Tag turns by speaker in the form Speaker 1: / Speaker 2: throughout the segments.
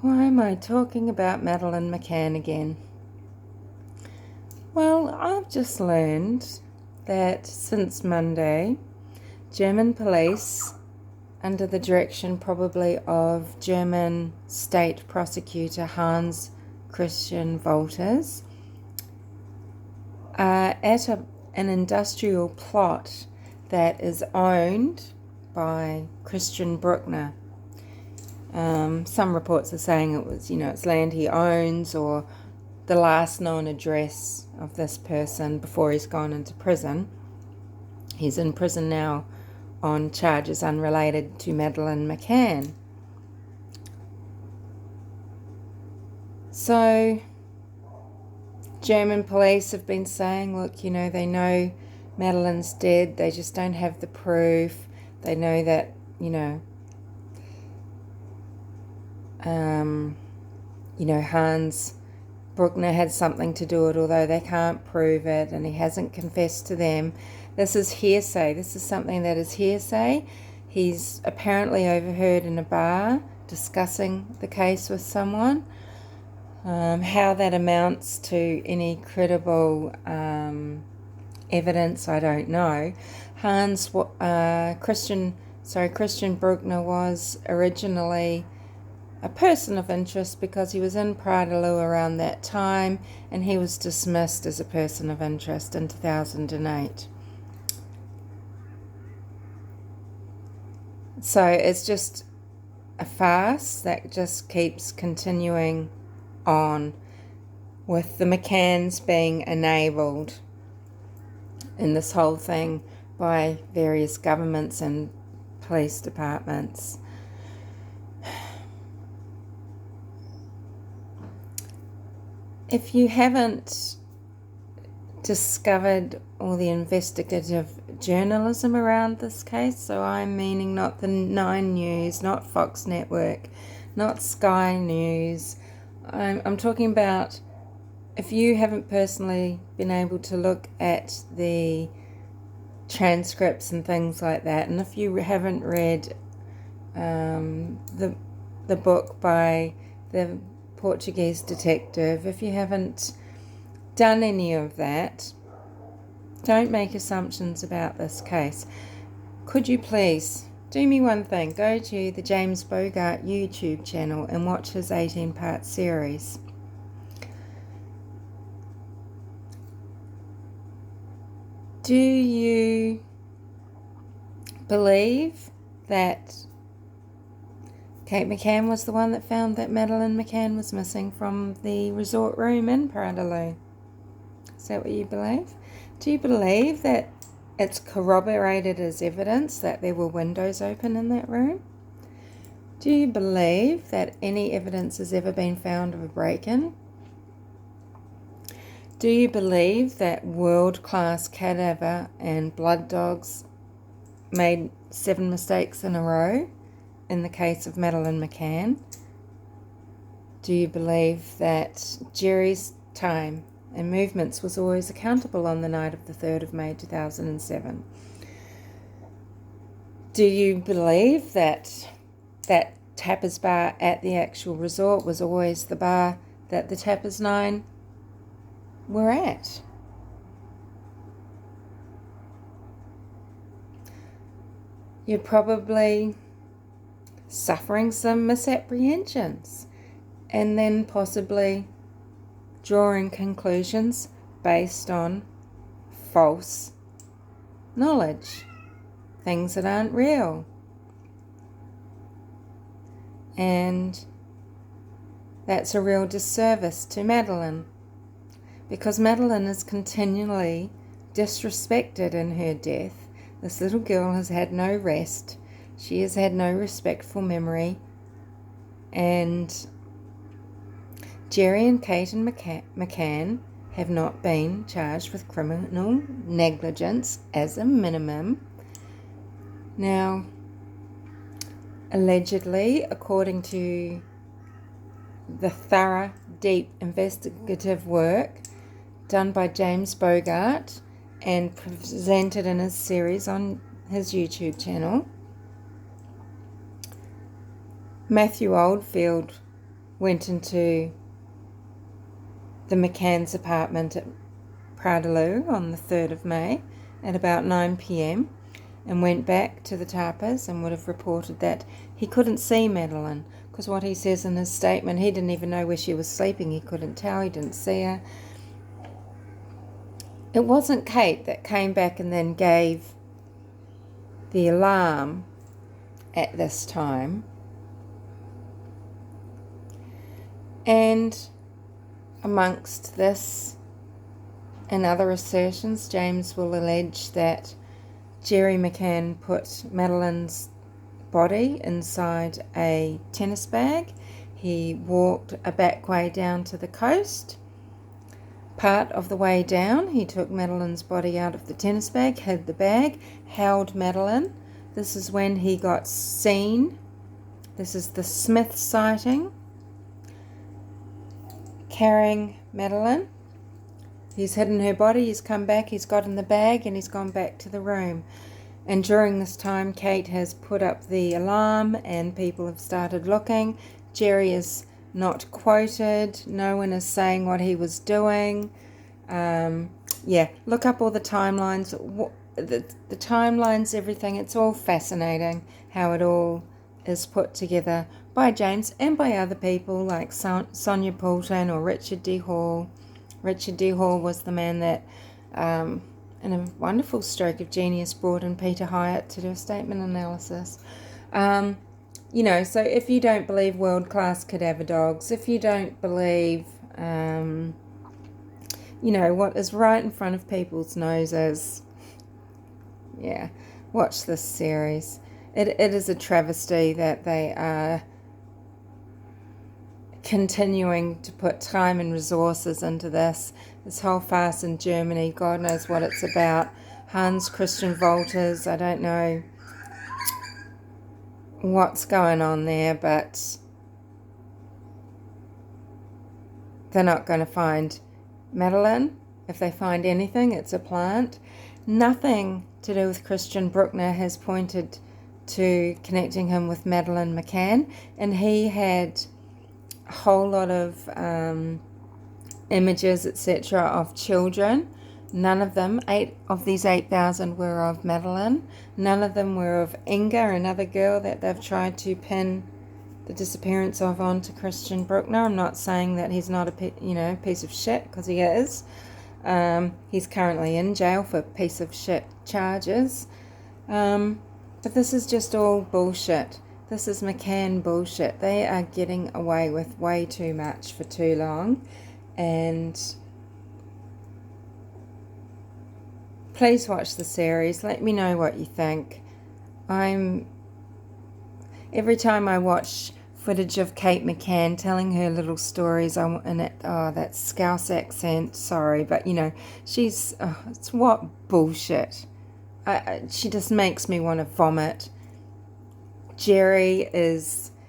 Speaker 1: Why am I talking about Madeleine McCann again? Well, I've just learned that since Monday, German police, under the direction probably of German state prosecutor Hans Christian Wolters, are at an industrial plot that is owned by Christian Breuckner. Some reports are saying it was, it's land he owns or the last known address of this person before he's gone into prison. He's in prison now on charges unrelated to Madeleine McCann. So, German police have been saying, look, they know Madeleine's dead, they just don't have the proof. They know that, Hans Breuckner had something to do with it, although they can't prove it, and he hasn't confessed to them. This is hearsay. This is something that is hearsay. He's apparently overheard in a bar discussing the case with someone. How that amounts to any credible evidence, I don't know. Christian Breuckner was originally a person of interest because he was in Praia de Luis around that time, and he was dismissed as a person of interest in 2008. So it's just a farce that just keeps continuing on, with the McCanns being enabled in this whole thing by various governments and police departments. If you haven't discovered all the investigative journalism around this case, so I'm meaning not the Nine News, not Fox Network, not Sky News, I'm talking about if you haven't personally been able to look at the transcripts and things like that, and if you haven't read the book by the Portuguese detective, if you haven't done any of that, don't make assumptions about this case. Could you please do me one thing? Go to the James Bogart YouTube channel and watch his 18-part series. Do you believe that Kate McCann was the one that found that Madeleine McCann was missing from the resort room in Praia de Luis? Is that what you believe? Do you believe that it's corroborated as evidence that there were windows open in that room? Do you believe that any evidence has ever been found of a break-in? Do you believe that world-class cadaver and blood dogs made 7 mistakes in a row in the case of Madeleine McCann? Do you believe that Jerry's time and movements was always accountable on the night of the 3rd of May 2007? Do you believe that that Tapas bar at the actual resort was always the bar that the Tapas Nine were at? You're probably suffering some misapprehensions and then possibly drawing conclusions based on false knowledge, things that aren't real. And that's a real disservice to Madeleine, because Madeleine is continually disrespected in her death. This little girl has had no rest. She has had no respectful memory. And Jerry and Kate and McCann have not been charged with criminal negligence as a minimum. Now, allegedly, according to the thorough, deep investigative work done by James Bogart and presented in his series on his YouTube channel, Matthew Oldfield went into the McCann's apartment at Praia de Luis on the 3rd of May at about 9 p.m. and went back to the Tapas and would have reported that he couldn't see Madeleine, because what he says in his statement, he didn't even know where she was sleeping. He couldn't tell, he didn't see her. It wasn't Kate that came back and then gave the alarm at this time. And amongst this and other assertions, James will allege that Jerry McCann put Madeleine's body inside a tennis bag. He walked a back way down to the coast. Part of the way down, he took Madeleine's body out of the tennis bag, hid the bag, held Madeleine. This is when he got seen. This is the Smith sighting, carrying Madeleine. He's hidden her body, he's come back, he's got in the bag, and he's gone back to the room. And during this time, Kate has put up the alarm and people have started looking. Jerry is not quoted. No one is saying what he was doing. Look up all the timelines. The timelines, everything. It's all fascinating how it all is put together by James and by other people like Sonia Poulton or Richard D. Hall. Richard D. Hall was the man that, in a wonderful stroke of genius, brought in Peter Hyatt to do a statement analysis. So if you don't believe world-class cadaver dogs, if you don't believe, what is right in front of people's noses, watch this series. It is a travesty that they are continuing to put time and resources into this whole farce in Germany. God knows what it's about. Hans Christian Wolters, I don't know what's going on there, but they're not going to find Madeleine. If they find anything, it's a plant. Nothing to do with Christian Breuckner has pointed to connecting him with Madeleine McCann, and he had a whole lot of images, etc., of children. None of them, 8 of these 8,000 were of Madeleine. None of them were of Inga, another girl that they've tried to pin the disappearance of onto Christian Breuckner. I'm not saying that he's not a piece of shit, because he is. He's currently in jail for piece of shit charges. But this is just all bullshit. This is McCann bullshit. They are getting away with way too much for too long. And please watch the series. Let me know what you think. Every time I watch footage of Kate McCann telling her little stories, that Scouse accent, sorry, but she's, it's what bullshit. She just makes me want to vomit. Jerry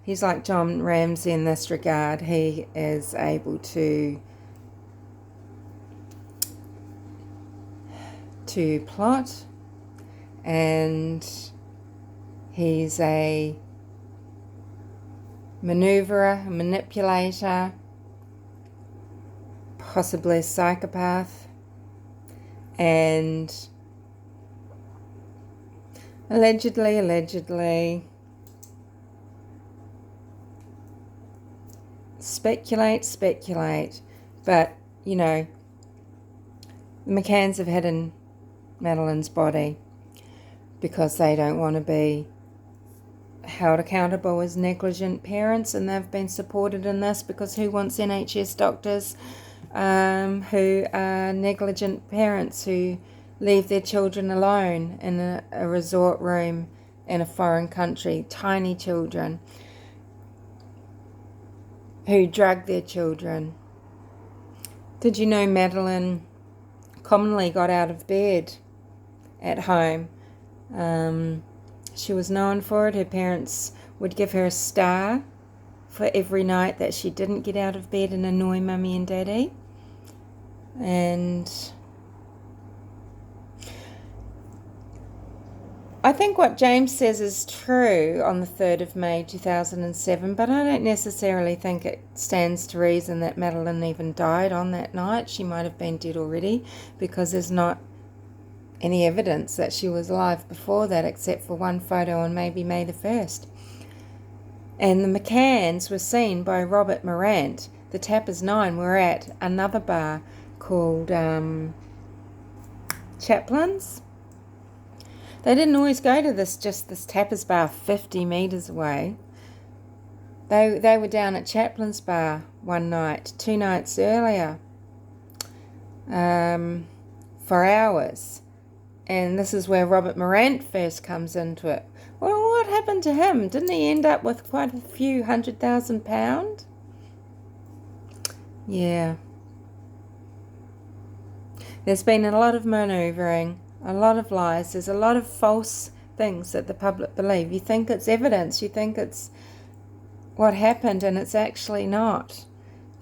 Speaker 1: he's like John Ramsey in this regard. He is able to plot, and he's a maneuverer, a manipulator, possibly a psychopath, and allegedly speculate, but the McCanns have hidden Madeleine's body because they don't want to be held accountable as negligent parents, and they've been supported in this because who wants NHS doctors who are negligent parents who leave their children alone in a resort room in a foreign country, tiny children who drug their children. Did you know Madeleine commonly got out of bed at home? She was known for it. Her parents would give her a star for every night that she didn't get out of bed and annoy mummy and daddy. And I think what James says is true on the 3rd of May 2007, but I don't necessarily think it stands to reason that Madeleine even died on that night. She might have been dead already, because there's not any evidence that she was alive before that, except for one photo on maybe May the 1st. And the McCanns were seen by Robert Morant. The Tapas Nine were at another bar called Chaplin's. They didn't always go to this tapas bar 50 metres away. They were down at Chaplin's bar one night, 2 nights earlier, for hours. And this is where Robert Morant first comes into it. Well, what happened to him? Didn't he end up with quite a few £100,000? Yeah. There's been a lot of manoeuvring, a lot of lies. There's a lot of false things that the public believe. You think it's evidence, you think it's what happened, and it's actually not.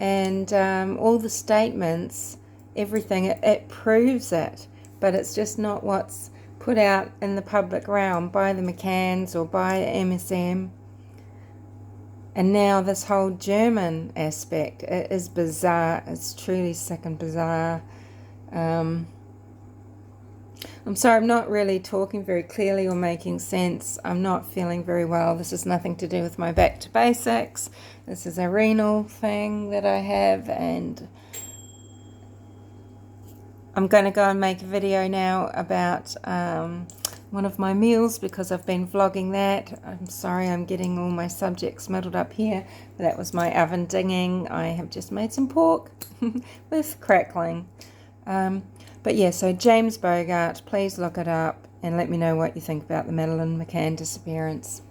Speaker 1: And all the statements, everything, it proves it, but it's just not what's put out in the public realm by the McCanns or by MSM. And now this whole German aspect, it is bizarre. It's truly sick and bizarre. I'm sorry, I'm not really talking very clearly or making sense. I'm not feeling very well. This has nothing to do with my back to basics. This is a renal thing that I have, and I'm going to go and make a video now about one of my meals, because I've been vlogging that. I'm sorry I'm getting all my subjects muddled up here. But that was my oven dinging. I have just made some pork with crackling. But yeah, so James Bogart, please look it up and let me know what you think about the Madeleine McCann disappearance.